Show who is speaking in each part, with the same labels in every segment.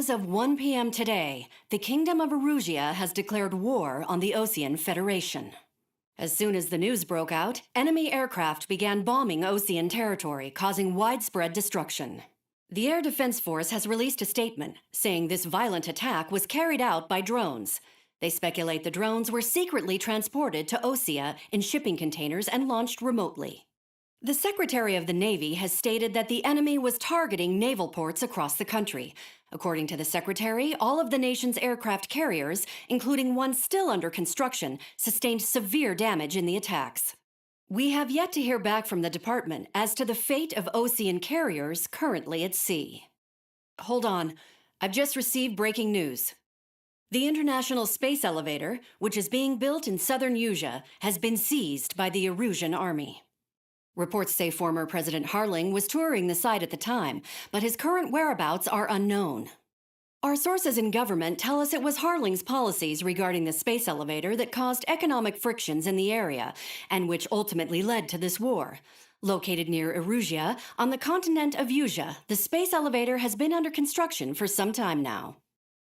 Speaker 1: As of 1 p.m. today, the Kingdom of Erusia has declared war on the Osean Federation. As soon as the news broke out, enemy aircraft began bombing Osean territory, causing widespread destruction. The Air Defense Force has released a statement saying this violent attack was carried out by drones. They speculate the drones were secretly transported to Osea in shipping containers and launched remotely. The Secretary of the Navy has stated that the enemy was targeting naval ports across the country. According to the Secretary, all of the nation's aircraft carriers, including one still under construction, sustained severe damage in the attacks. We have yet to hear back from the department as to the fate of Osean carriers currently at sea. Hold on, I've just received breaking news. The International Space Elevator, which is being built in southern Usea, has been seized by the Erusian army. Reports say former President Harling was touring the site at the time, but his current whereabouts are unknown. Our sources in government tell us it was Harling's policies regarding the space elevator that caused economic frictions in the area, and which ultimately led to this war. Located near Erusia, on the continent of Usea, the space elevator has been under construction for some time now.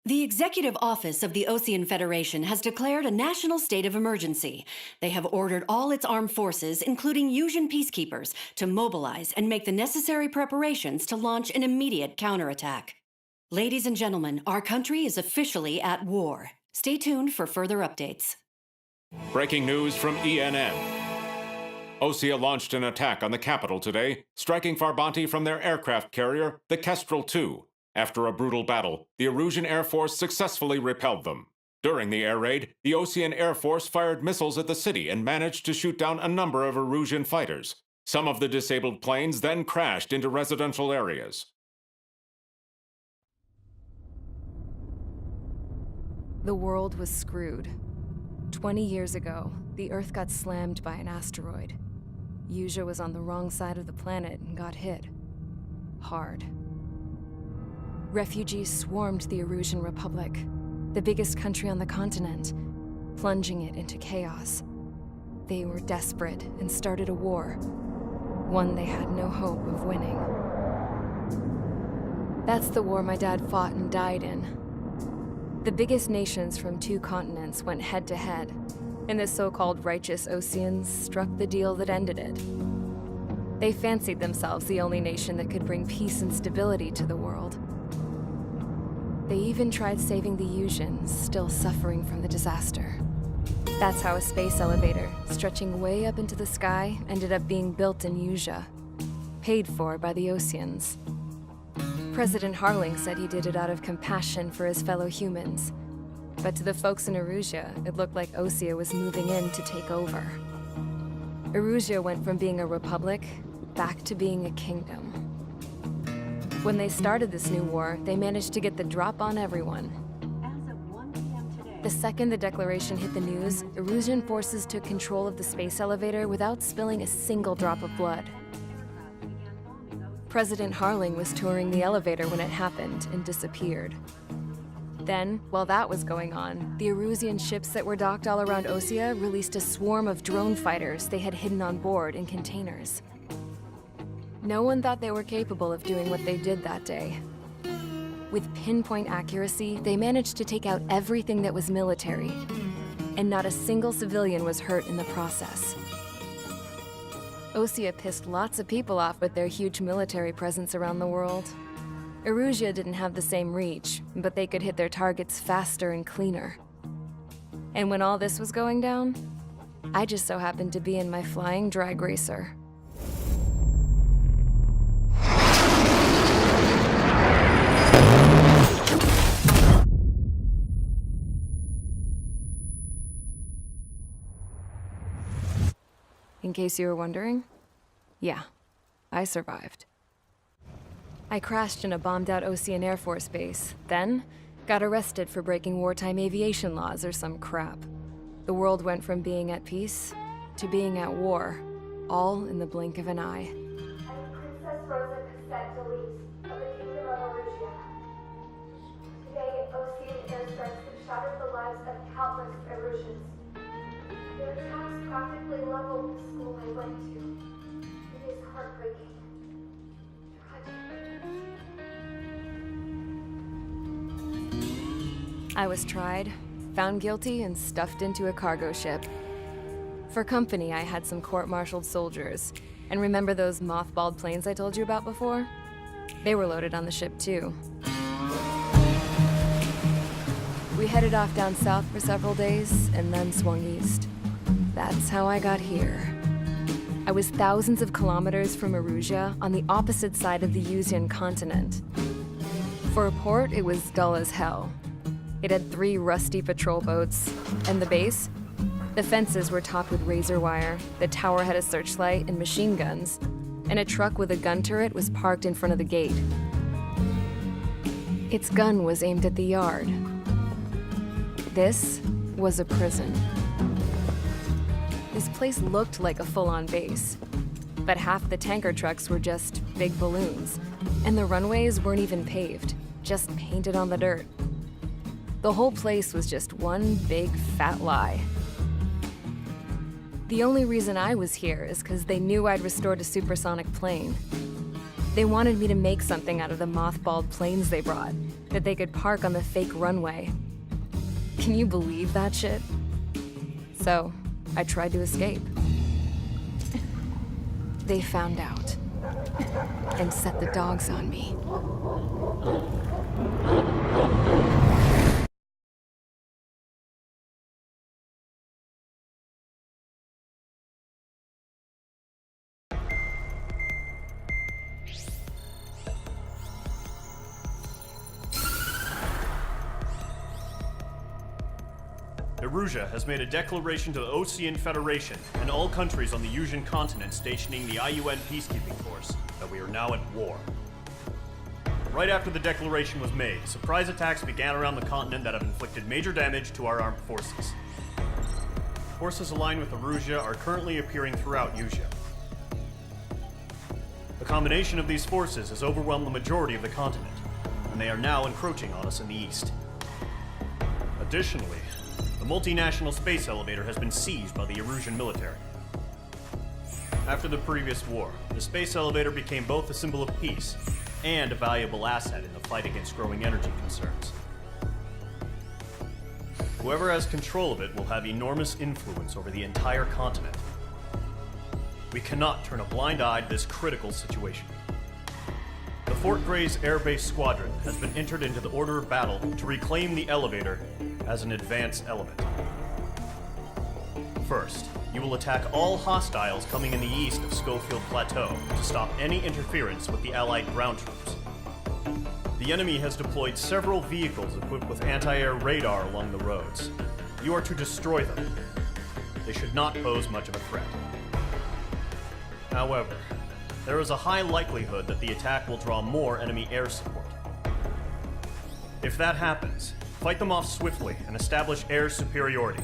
Speaker 1: The Executive Office of the Osean Federation has declared a national state of emergency. They have ordered all its armed forces, including Usian peacekeepers, to mobilize and make the necessary preparations to launch an immediate counterattack. Ladies and gentlemen, our country is officially at war. Stay tuned for further updates.
Speaker 2: Breaking news from ENN. Osea launched an attack on the capital today, striking Farbanti from their aircraft carrier, the Kestrel II. After a brutal battle, the Erusian Air Force successfully repelled them. During the air raid, the Osean Air Force fired missiles at the city and managed to shoot down a number of Erusian fighters. Some of the disabled planes then crashed into residential areas.
Speaker 3: The world was screwed. 20 years ago, the Earth got slammed by an asteroid. Usea was on the wrong side of the planet and got hit. Hard. Refugees swarmed the Erusian Republic, the biggest country on the continent, plunging it into chaos. They were desperate and started a war, one they had no hope of winning. That's the war my dad fought and died in. The biggest nations from 2 continents went head-to-head, and the so-called righteous Oseans struck the deal that ended it. They fancied themselves the only nation that could bring peace and stability to the world. They even tried saving the Usians, still suffering from the disaster. That's how a space elevator, stretching way up into the sky, ended up being built in Usea, paid for by the Oseans. President Harling said he did it out of compassion for his fellow humans. But to the folks in Erusia, it looked like Osea was moving in to take over. Erusia went from being a republic back to being a kingdom. When they started this new war, they managed to get the drop on everyone.
Speaker 1: As of 1 p.m. today,
Speaker 3: The second the declaration hit the news, Erusian forces took control of the space elevator without spilling a single drop of blood. President Harling was touring the elevator when it happened and disappeared. Then, while that was going on, the Erusian ships that were docked all around Osea released a swarm of drone fighters they had hidden on board in containers. No one thought they were capable of doing what they did that day. With pinpoint accuracy, they managed to take out everything that was military, and not a single civilian was hurt in the process. Osea pissed lots of people off with their huge military presence around the world. Erusia didn't have the same reach, but they could hit their targets faster and cleaner. And when all this was going down, I just so happened to be in my flying drag racer. In case you were wondering, yeah, I survived. I crashed in a bombed-out Osean Air Force base, then got arrested for breaking wartime aviation laws or some crap. The world went from being at peace to being at war, all in the blink of an eye.
Speaker 4: I am Princess Rosa Cassette Delise of the Kingdom of Erusia. Today, Osean airstrikes have shattered the lives of countless Erusians. Their attacks practically leveled the school I went to. It is heartbreaking. Tragic.
Speaker 3: I was tried, found guilty, and stuffed into a cargo ship. For company, I had some court-martialed soldiers. And remember those mothballed planes I told you about before? They were loaded on the ship too. We headed off down south for several days, and then swung east. That's how I got here. I was thousands of kilometers from Erusia, on the opposite side of the Yuzian continent. For a port, it was dull as hell. It had 3 rusty patrol boats, and the base? The fences were topped with razor wire, the tower had a searchlight and machine guns, and a truck with a gun turret was parked in front of the gate. Its gun was aimed at the yard. This was a prison. This place looked like a full-on base, but half the tanker trucks were just big balloons, and the runways weren't even paved, just painted on the dirt. The whole place was just one big fat lie. The only reason I was here is because they knew I'd restored a supersonic plane. They wanted me to make something out of the mothballed planes they brought, that they could park on the fake runway. Can you believe that shit? So, I tried to escape. They found out, and set the dogs on me.
Speaker 5: Erusia has made a declaration to the Osean Federation and all countries on the Yusian continent stationing the IUN peacekeeping force that we are now at war. Right after the declaration was made, surprise attacks began around the continent that have inflicted major damage to our armed forces. Forces aligned with Erusia are currently appearing throughout Yusia. The combination of these forces has overwhelmed the majority of the continent, and they are now encroaching on us in the east. Additionally, the multinational space elevator has been seized by the Erusian military. After the previous war, the space elevator became both a symbol of peace and a valuable asset in the fight against growing energy concerns. Whoever has control of it will have enormous influence over the entire continent. We cannot turn a blind eye to this critical situation. The Fort Gray's Air Base Squadron has been entered into the order of battle to reclaim the elevator as an advanced element. First, you will attack all hostiles coming in the east of Schofield Plateau to stop any interference with the Allied ground troops. The enemy has deployed several vehicles equipped with anti-air radar along the roads. You are to destroy them. They should not pose much of a threat. However, there is a high likelihood that the attack will draw more enemy air support. If that happens, fight them off swiftly and establish air superiority.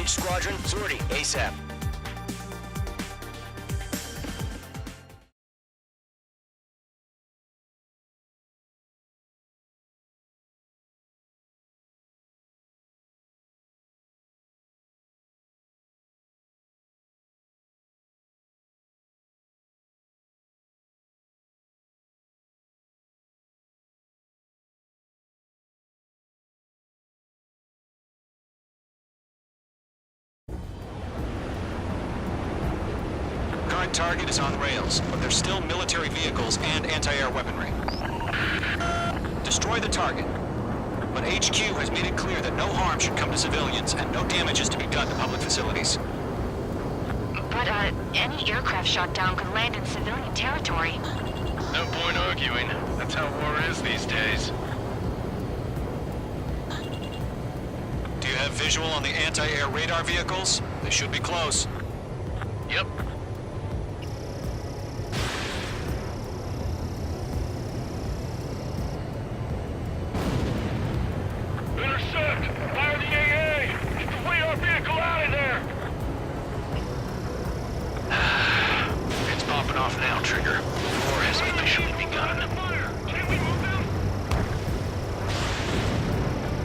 Speaker 6: Engage squadron. Sortie ASAP.
Speaker 7: Current target is on rails, but there's still military vehicles and anti-air weaponry. Destroy the target. But HQ has made it clear that no harm should come to civilians and no damage is to be done to public facilities.
Speaker 8: But, any aircraft shot down could land in civilian territory.
Speaker 9: No point arguing. That's how war is these days.
Speaker 7: Do you have visual on the anti-air radar vehicles? They should be close.
Speaker 9: Yep.
Speaker 10: Intercept! Fire the AA! Get the radar vehicle out of there!
Speaker 9: It's popping off now, Trigger. War has officially begun.
Speaker 10: Fire! Can we move them?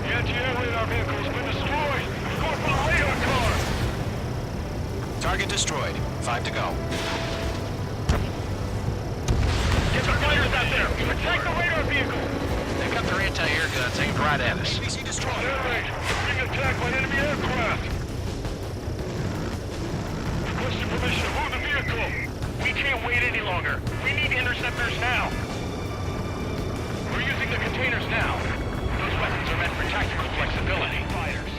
Speaker 10: The anti-air radar vehicle has been destroyed! We're going for the radar car!
Speaker 7: Target destroyed. 5 to go.
Speaker 10: Get the fighters out there! Attack the radar vehicle!
Speaker 9: They've got their anti-air guns aimed right at us.
Speaker 7: ABC destroyed.
Speaker 10: Alright, we're being attacked by enemy aircraft! Requesting permission to move the vehicle! We can't wait any longer. We need interceptors now! We're using the containers now. Those weapons are meant for tactical flexibility. Fighters.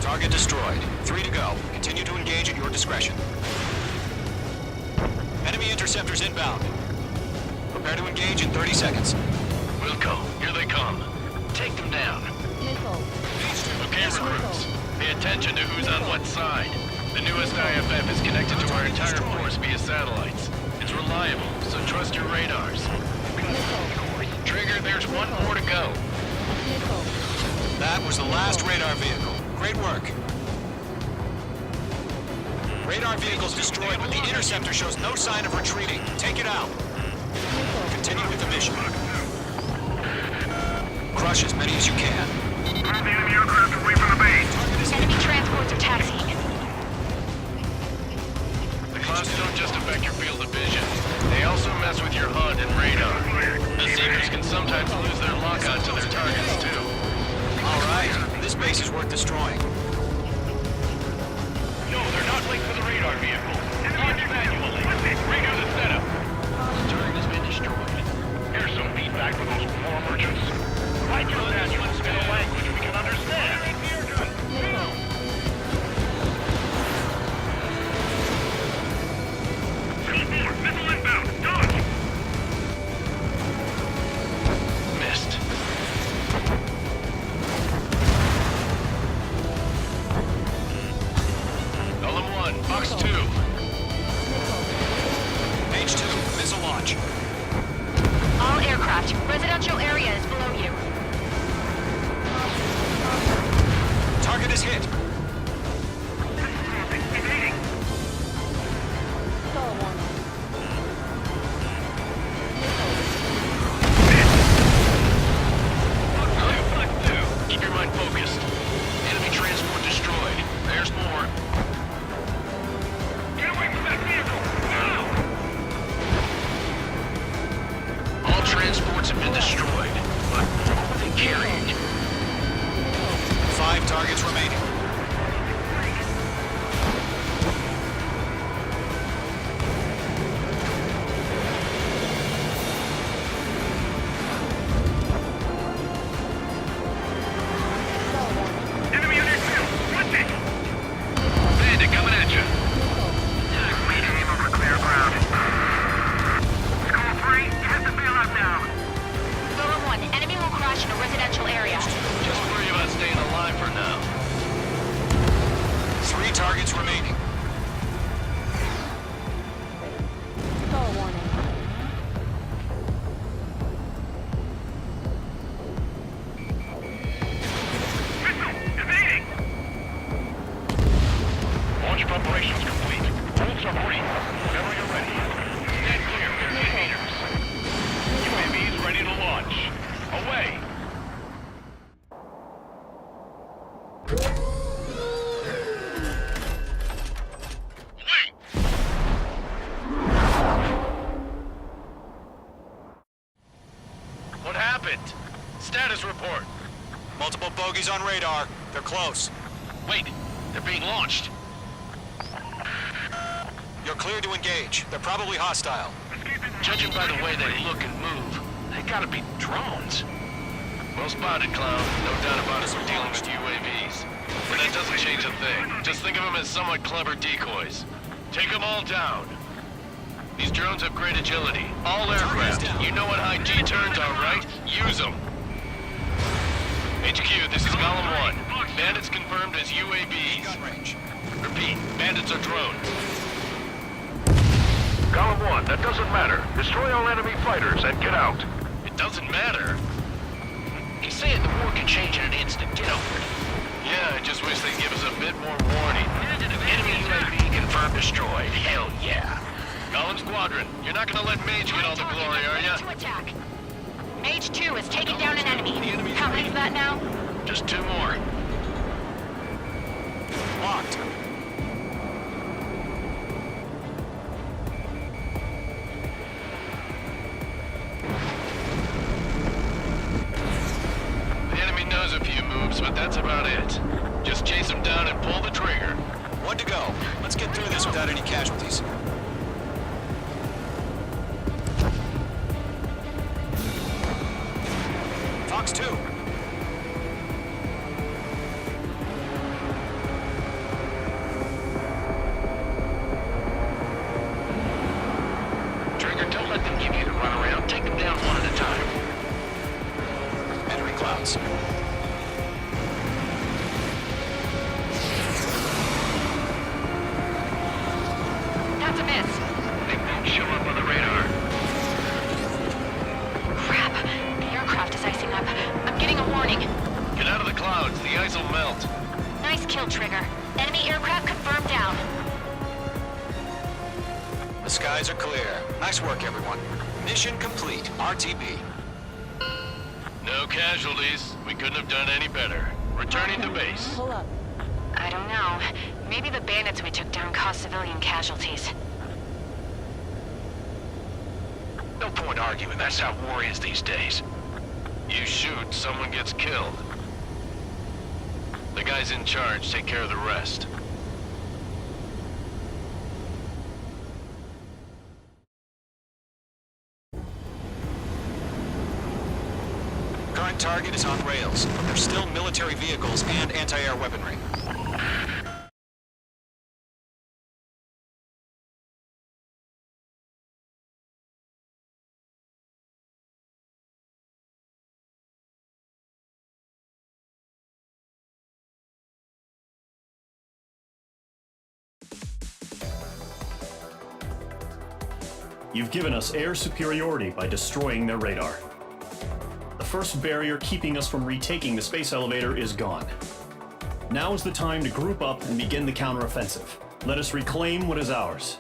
Speaker 7: Target destroyed. 3 to go. Continue to engage at your discretion. Enemy interceptors inbound. Prepare to engage in 30 seconds.
Speaker 9: Wilco, here they come. Take them down. Okay, recruits. Pay attention to who's on what side. The newest IFF is connected to our entire force via satellites. It's reliable, so trust your radars. Trigger, there's one more to go.
Speaker 7: That was the last radar vehicle. Great work. Radar vehicle's destroyed, but the interceptor shows no sign of retreating. Take it out. Continue with the mission. Crush as many as you can.
Speaker 10: Grab the enemy aircraft away from the base!
Speaker 8: Enemy transports are taxiing.
Speaker 9: The clouds don't just affect your field of vision. They also mess with your HUD and radar. The Seekers can sometimes lose their lock-on to their targets, too.
Speaker 7: All right. This base is worth destroying.
Speaker 10: No, they're not linked to the radar vehicle. Launch manually. Redo the setup.
Speaker 9: The turret has been destroyed.
Speaker 10: Here's some feedback for those war merchants. Write your manuals in a language we can understand. Missile inbound. Dodge!
Speaker 9: Missed. LM1, Box 2.
Speaker 7: H2, missile launch.
Speaker 8: All aircraft, residential area is below you.
Speaker 7: Target is hit.
Speaker 9: Keep your mind focused. Enemy transport destroyed. There's more.
Speaker 10: Get away from that vehicle! Now!
Speaker 9: All transports have been destroyed, but what are they carrying?
Speaker 7: 5 targets remaining.
Speaker 10: Enemy on airfield! What's it?
Speaker 9: Bandit coming at you.
Speaker 10: We aim over clear ground. School 3, you have to bail out now. Submarine, whenever you're ready. Stand clear, 15 meters. UAVs ready to launch. Away!
Speaker 9: What happened? Status report.
Speaker 7: Multiple bogies on radar. They're close.
Speaker 9: Wait, they're being launched.
Speaker 7: You're clear to engage. They're probably hostile.
Speaker 9: Judging by the way they look and move, they gotta be drones. Well spotted, Clown. No doubt about it, we're dealing with UAVs. But that doesn't change a thing. Just think of them as somewhat clever decoys. Take them all down. These drones have great agility. All aircraft. You know what high G-turns are, right? Use them. HQ, this is Golem 1. Bandits confirmed as UAVs.
Speaker 7: Gun range.
Speaker 9: Repeat, bandits are drones.
Speaker 10: Golem 1, that doesn't matter. Destroy all enemy fighters and get out.
Speaker 9: It doesn't matter.
Speaker 6: He's saying the war can change in an instant. Get over it.
Speaker 9: Yeah, I just wish they'd give us a bit more warning.
Speaker 6: Enemy UAV confirmed destroyed. Hell yeah.
Speaker 9: Golem Squadron, you're not gonna let Mage get all the glory, are ya?
Speaker 8: To attack. Mage 2 is taking down an enemy. How many is that now?
Speaker 9: Just 2 more.
Speaker 7: Locked.
Speaker 9: The enemy knows a few moves, but that's about it. Just chase them down and pull the trigger.
Speaker 7: 1 to go. Let's get through this without any casualties. Fox 2.
Speaker 6: Trigger, don't let them give you the runaround. Take them down one at a time.
Speaker 7: Entering clouds.
Speaker 8: That's a miss.
Speaker 6: They won't show up on the radar.
Speaker 8: Crap. The aircraft is icing up. I'm getting a warning.
Speaker 9: Get out of the clouds, the ice will melt.
Speaker 8: Nice kill, Trigger. Enemy aircraft confirmed down.
Speaker 7: The skies are clear. Nice work, everyone. Mission complete. RTB.
Speaker 9: No casualties. We couldn't have done any better. Returning to base.
Speaker 8: I don't know. Maybe the bandits we took down caused civilian casualties.
Speaker 6: No point arguing. That's how war is these days.
Speaker 9: You shoot, someone gets killed. The guys in charge take care of the rest.
Speaker 7: Current target is on rails, but there's still military vehicles and anti-air weaponry.
Speaker 5: You've given us air superiority by destroying their radar. The first barrier keeping us from retaking the space elevator is gone. Now is the time to group up and begin the counteroffensive. Let us reclaim what is ours.